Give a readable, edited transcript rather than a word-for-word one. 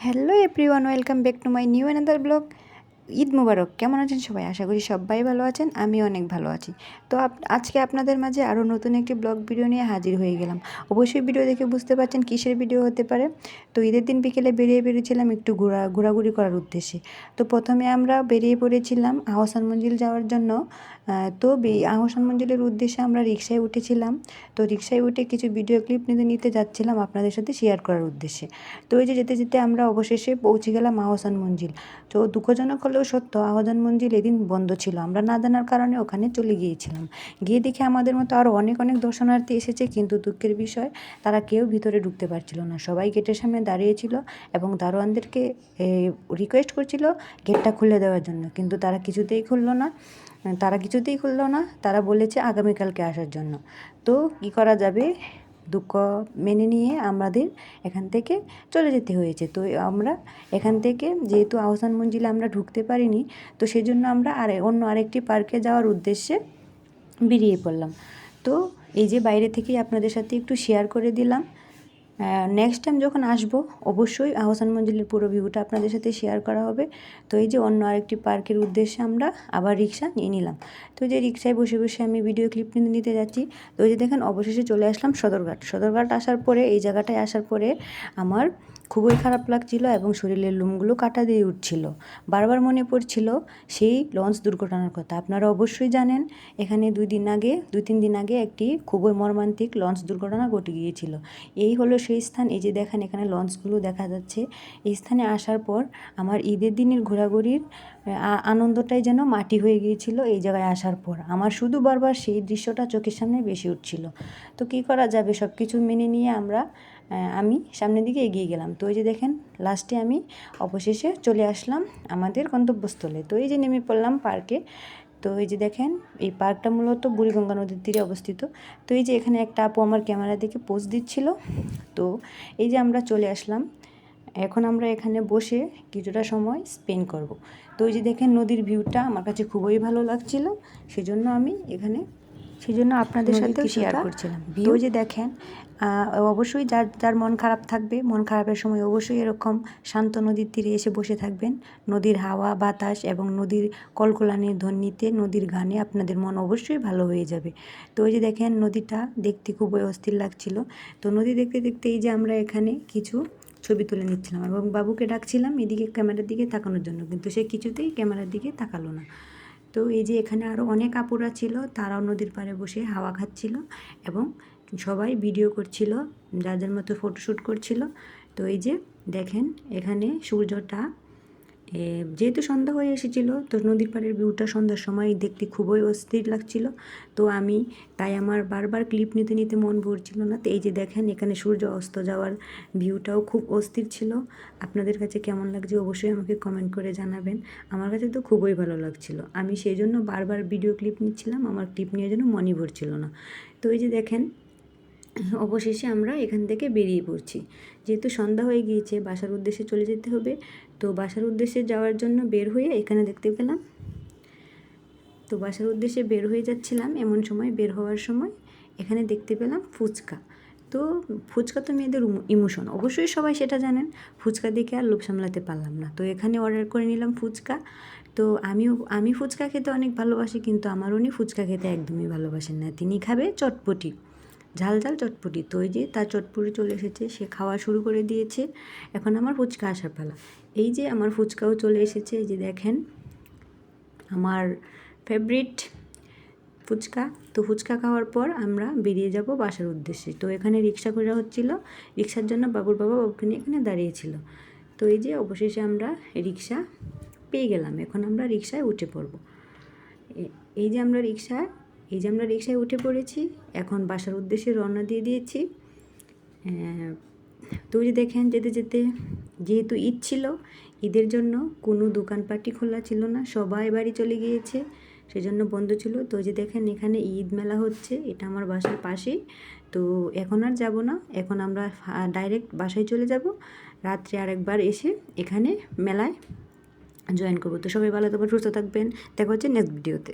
Hello everyone, welcome back to my new another blog. Eid মুবারক। কেমন আছেন সবাই? আশা করি সবাই ভালো আছেন, আমি অনেক ভালো আছি। তো আজকে আপনাদের মাঝে আরও নতুন একটি ব্লগ ভিডিও নিয়ে হাজির হয়ে গেলাম। অবশ্যই ভিডিও দেখে বুঝতে পারছেন কিসের ভিডিও হতে পারে। তো ঈদের দিন বিকেলে বেরিয়েছিলাম একটু ঘোরাঘুরি করার উদ্দেশ্যে। তো প্রথমে আমরা বেরিয়ে পড়েছিলাম আহসান মঞ্জিল যাওয়ার জন্য। তো আহসান মঞ্জিলের উদ্দেশ্যে আমরা রিক্সায় উঠেছিলাম। তো রিক্সায় উঠে কিছু ভিডিও ক্লিপ নিতে যাচ্ছিলাম আপনাদের সাথে শেয়ার করার উদ্দেশ্যে। তো এই যে যেতে যেতে আমরা অবশেষে পৌঁছে গেলাম আহসান মঞ্জিল। তো দুঃখজনক হলেও সত্য, আহসান মঞ্জিল এদিন বন্ধ ছিল। আমরা না জানার কারণে ওখানে চলে গিয়েছিলাম। গিয়ে দেখে আমাদের মতো আরও অনেক দর্শনার্থী এসেছে, কিন্তু দুঃখের বিষয় তারা কেউ ভিতরে ঢুকতে পারছিল না। সবাই গেটের সামনে দাঁড়িয়েছিল এবং দারোয়ানদেরকে রিকোয়েস্ট করছিল গেটটা খুলে দেওয়ার জন্য, কিন্তু তারা কিছুতেই খুললো না। তারা বলেছে আগামীকালকে আসার জন্য। তো কী করা যাবে, দুঃখ মেনে নিয়ে আমাদের এখান থেকে চলে যেতে হয়েছে। তো আমরা এখান থেকে যেহেতু আহসান মঞ্জিলে আমরা ঢুকতে পারিনি, তো সেজন্য আমরা অন্য আরেকটি পার্কে যাওয়ার উদ্দেশ্যে বেরিয়ে পড়লাম। তো এই যে বাইরে থেকেই আপনাদের সাথে একটু শেয়ার করে দিলাম। নেক্সট টাইম যখন আসবো অবশ্যই আহসান মঞ্জিলের পুরো ভিউটা আপনাদের সাথে শেয়ার করা হবে। তো এই যে অন্য আরেকটি পার্কের উদ্দেশ্যে আমরা আবার রিক্সা নিয়ে নিলাম। তো এই যে রিক্সায় বসে আমি ভিডিও ক্লিপ নিতে যাচ্ছি। তো এই যে দেখেন অবশেষে চলে আসলাম সদরঘাট আসার পরে, এই জায়গাটায় আসার পরে আমার খুবই খারাপ লাগছিল এবং শরীরের লোমগুলো কাটা দিয়ে উঠছিল। বারবার মনে পড়ছিল সেই লঞ্চ দুর্ঘটনার কথা। আপনারা অবশ্যই জানেন এখানে 2-3 দিন আগে একটি খুবই মর্মান্তিক লঞ্চ দুর্ঘটনা ঘটে গিয়েছিল। এই হলো সেই স্থান। এই যে দেখেন এখানে লঞ্চগুলো দেখা যাচ্ছে। এই স্থানে আসার পর আমার ঈদের দিনের ঘোরাঘুরির আনন্দটাই যেন মাটি হয়ে গিয়েছিল। এই জায়গায় আসার পর আমার শুধু বারবার সেই দৃশ্যটা চোখের সামনে বেশি উঠছিল। তো কী করা যাবে, সব কিছু মেনে নিয়ে আমি সামনের দিকে এগিয়ে গেলাম। তো এই যে দেখেন লাস্টে আমি অবশেষে চলে আসলাম আমাদের গন্তব্যস্থলে। তো এই যে নেমে পড়লাম পার্কে। তো এই যে দেখেন এই পার্কটা মূলত বুড়িগঙ্গা নদীর তীরে অবস্থিত। তো এই যে এখানে একটা আপু আমার ক্যামেরা দেখে পোজ দিচ্ছিল। তো এই যে আমরা চলে আসলাম, এখন আমরা এখানে বসে কিছুটা সময় স্পেন্ড করব। তো এই যে দেখেন নদীর ভিউটা আমার কাছে খুবই ভালো লাগছিল, সেজন্য আপনাদের সাথে শেয়ার করছিলাম। তো যে দেখেন অবশ্যই যার মন খারাপ থাকবে, মন খারাপের সময় অবশ্যই এরকম শান্ত নদীর তীরে এসে বসে থাকবেন। নদীর হাওয়া বাতাস এবং নদীর কলকলানির ধ্বনিতে, নদীর গানে আপনাদের মন অবশ্যই ভালো হয়ে যাবে। তো ওই যে দেখেন নদীটা দেখতে খুবই অস্থির লাগছিল। তো নদী দেখতে দেখতে এই যে আমরা এখানে কিছু ছবি তুলে নিচ্ছিলাম এবং বাবুকে ডাকছিলাম এদিকে ক্যামেরার দিকে তাকানোর জন্য, কিন্তু সে কিছুতেই ক্যামেরার দিকে তাকালো না। তো এই যে এখানে আরও অনেক আপুরা ছিল, তারাও নদীর পাড়ে বসে হাওয়া খাচ্ছিল এবং সবাই ভিডিও করছিল, যার মতো ফটোশ্যুট করছিল। তো এই যে দেখেন এখানে সূর্যটা যেহেতু সন্ধ্যা হয়ে এসেছিল, তো নদীর পাড়ের ভিউটা সন্ধ্যার সময় দেখতে খুবই অস্থির লাগছিল। তো তাই আমার বারবার ক্লিপ নিতে মন ভরছিল না। তো এই যে দেখেন এখানে সূর্য অস্ত যাওয়ার ভিউটাও খুব অস্থির ছিল। আপনাদের কাছে কেমন লাগছে অবশ্যই আমাকে কমেন্ট করে জানাবেন। আমার কাছে তো খুবই ভালো লাগছিল, আমি সেই জন্য বারবার ভিডিও ক্লিপ নিচ্ছিলাম, আমার ক্লিপ নিয়ে যেন মনই ভরছিল না। তো এই যে দেখেন অবশেষে আমরা এখান থেকে বেরিয়ে পড়ছি, যেহেতু সন্ধ্যা হয়ে গিয়েছে, বাসার উদ্দেশ্যে চলে যেতে হবে। তো বাসার উদ্দেশ্যে যাওয়ার জন্য বের হয়ে এখানে দেখতে পেলাম, তো বাসার উদ্দেশ্যে বের হয়ে যাচ্ছিলাম, এমন সময় বের হওয়ার সময় এখানে দেখতে পেলাম ফুচকা। তো ফুচকা তো মেয়েদের ইমোশন, অবশ্যই সবাই সেটা জানেন। ফুচকা দেখে আর লোভ সামলাতে পারলাম না, তো এখানে অর্ডার করে নিলাম ফুচকা। তো আমি ফুচকা খেতে অনেক ভালোবাসি, কিন্তু আমার উনি ফুচকা খেতে একদমই ভালোবাসেন না। তিনি খাবে চটপটি, ঝাল চটপটি। তো ওই যে তার চটপটি চলে এসেছে, সে খাওয়া শুরু করে দিয়েছে। এখন আমার ফুচকা আসার পালা। এই যে আমার ফুচকাও চলে এসেছে। এই যে দেখেন আমার ফেভারিট ফুচকা। তো ফুচকা খাওয়ার পর আমরা বেরিয়ে যাব বাসার উদ্দেশ্যে। তো এখানে রিক্সা খোঁজা হচ্ছিল, রিক্সার জন্য বাবুকে নিয়ে এখানে দাঁড়িয়েছিল। তো এই যে অবশেষে আমরা রিক্সা পেয়ে গেলাম, এখন আমরা রিক্সায় উঠে পড়ব। এই যে আমরা রিক্সায় উঠে পড়েছি, এখন বাসার উদ্দেশ্যে রওনা দিয়ে দিয়েছি। তো যে দেখেন যেতে যেতে, যেহেতু ঈদ ছিল, ঈদের জন্য কোনো দোকানপাটি খোলা ছিল না, সবাই বাড়ি চলে গিয়েছে, সেজন্য বন্ধ ছিল। তো যে দেখেন এখানে ঈদ মেলা হচ্ছে, এটা আমার বাসার পাশেই। তো এখন আর যাব না, এখন আমরা ডাইরেক্ট বাসায় চলে যাব। রাত্রে আরেকবার এসে এখানে মেলায় জয়েন করবো। তো সবাই ভালো থাকবেন, সুস্থ থাকবেন, দেখা হচ্ছে নেক্সট ভিডিওতে।